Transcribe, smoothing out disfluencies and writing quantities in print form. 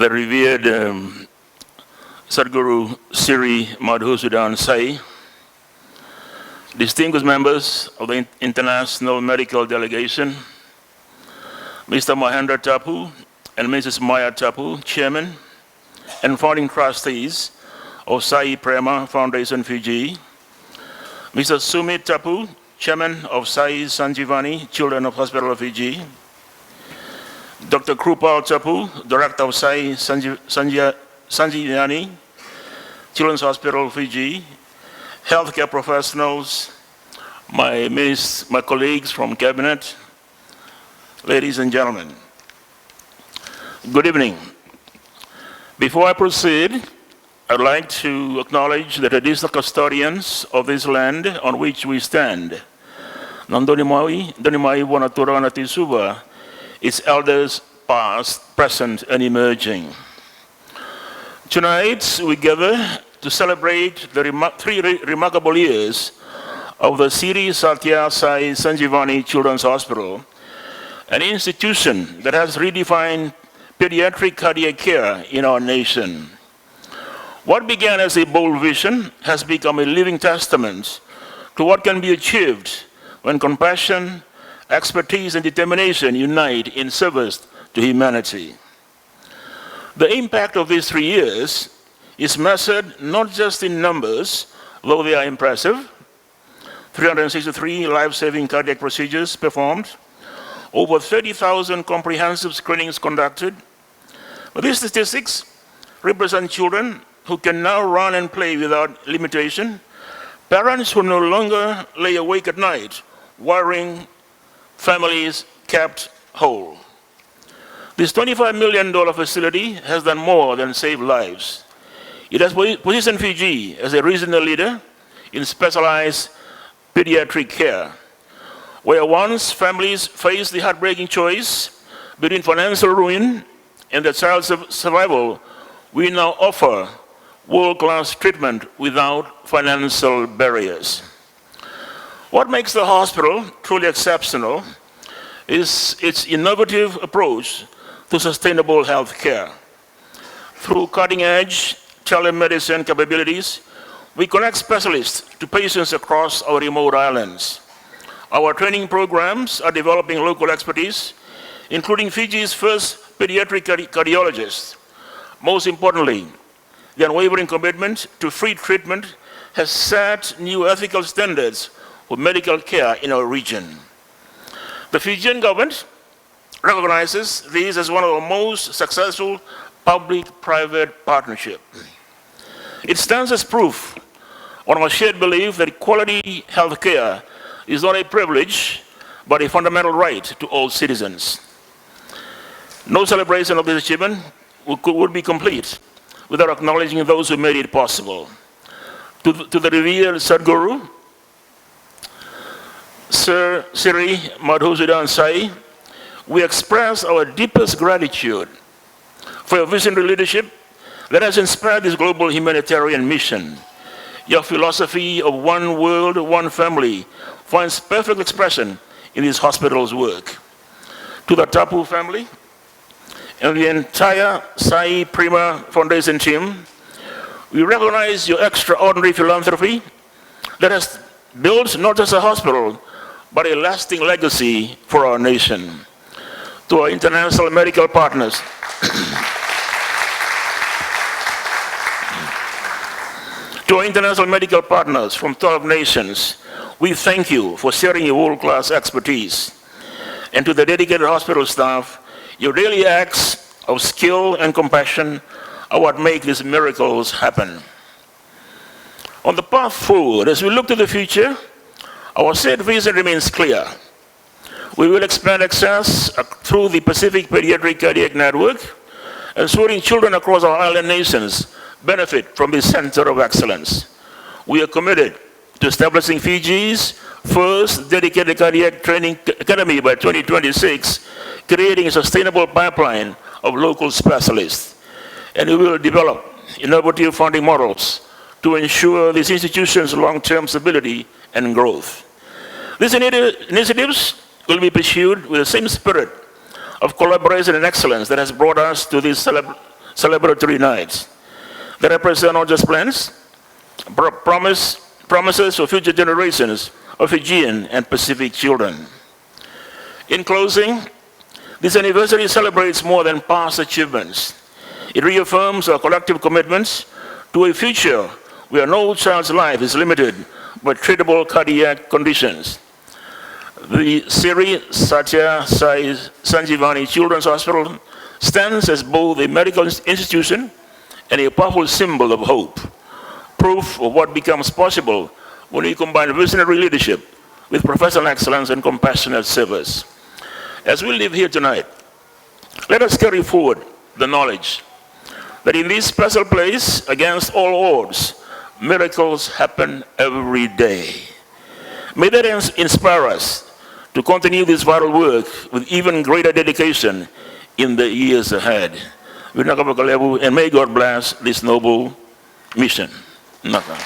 the revered Sadhguru Sri Madhusudan Sai, distinguished members of the International Medical Delegation, Mr. Mahendra Tapu and Mrs. Maya Tapu, Chairman and founding trustees of Sai Prema Foundation Fiji, Mr. Sumit Tapu, Chairman of Sai Sanjeevani Children of Hospital of Fiji, Dr. Krupal Tapu, Director of Sai Sanjeevani Children's Hospital of Fiji, healthcare professionals, my colleagues from Cabinet, ladies and gentlemen. Good evening. Before I proceed, I'd like to acknowledge the traditional custodians of this land on which we stand. Nandonimai Wanatura Natisuba, its elders past, present, and emerging. Tonight, we gather to celebrate the three remarkable years of the Sri Sathya Sai Sanjeevani Children's Hospital, an institution that has redefined pediatric cardiac care in our nation. What began as a bold vision has become a living testament to what can be achieved when compassion, expertise, and determination unite in service to humanity. The impact of these 3 years is measured not just in numbers, though they are impressive. 363 life-saving cardiac procedures performed, over 30,000 comprehensive screenings conducted. But these statistics represent children who can now run and play without limitation, parents who no longer lay awake at night, worrying, families kept whole. This $25 million facility has done more than save lives. It has positioned Fiji as a regional leader in specialized pediatric care, where once families faced the heartbreaking choice between financial ruin and the child's survival, we now offer world-class treatment without financial barriers. What makes the hospital truly exceptional is its innovative approach to sustainable health care. Through cutting-edge telemedicine capabilities, we connect specialists to patients across our remote islands. Our training programs are developing local expertise, including Fiji's first pediatric cardiologist. Most importantly, the unwavering commitment to free treatment has set new ethical standards for medical care in our region. The Fijian government recognizes these as one of the most successful public-private partnerships. It stands as proof on our shared belief that quality health care is not a privilege, but a fundamental right to all citizens. No celebration of this achievement would be complete without acknowledging those who made it possible. To the revered Sadhguru, Sir Sri Madhusudan Sai, we express our deepest gratitude for your visionary leadership that has inspired this global humanitarian mission. Your philosophy of one world, one family finds perfect expression in this hospital's work. To the Tapu family and the entire Sai Prema Foundation team, we recognize your extraordinary philanthropy that has built not just a hospital, but a lasting legacy for our nation. To our international medical partners, from 12 nations, we thank you for sharing your world-class expertise. And to the dedicated hospital staff, your daily acts of skill and compassion are what make these miracles happen. On the path forward, as we look to the future, our shared vision remains clear. We will expand access through the Pacific Pediatric Cardiac Network, ensuring children across our island nations benefit from this center of excellence. We are committed to establishing Fiji's first dedicated cardiac training academy by 2026, creating a sustainable pipeline of local specialists. And we will develop innovative funding models to ensure this institution's long-term stability and growth. These initiatives will be pursued with the same spirit of collaboration and excellence that has brought us to this celebratory nights that represent not just plans, but promises for future generations of Fijian and Pacific children. In closing, this anniversary celebrates more than past achievements. It reaffirms our collective commitments to a future where no child's life is limited by treatable cardiac conditions. The Sri Sathya Sai Sanjeevani Children's Hospital stands as both a medical institution and a powerful symbol of hope, proof of what becomes possible when we combine visionary leadership with professional excellence and compassionate service. As we live here tonight, let us carry forward the knowledge that in this special place, against all odds, miracles happen every day. May that inspire us to continue this vital work with even greater dedication in the years ahead. And may God bless this noble mission. Naka.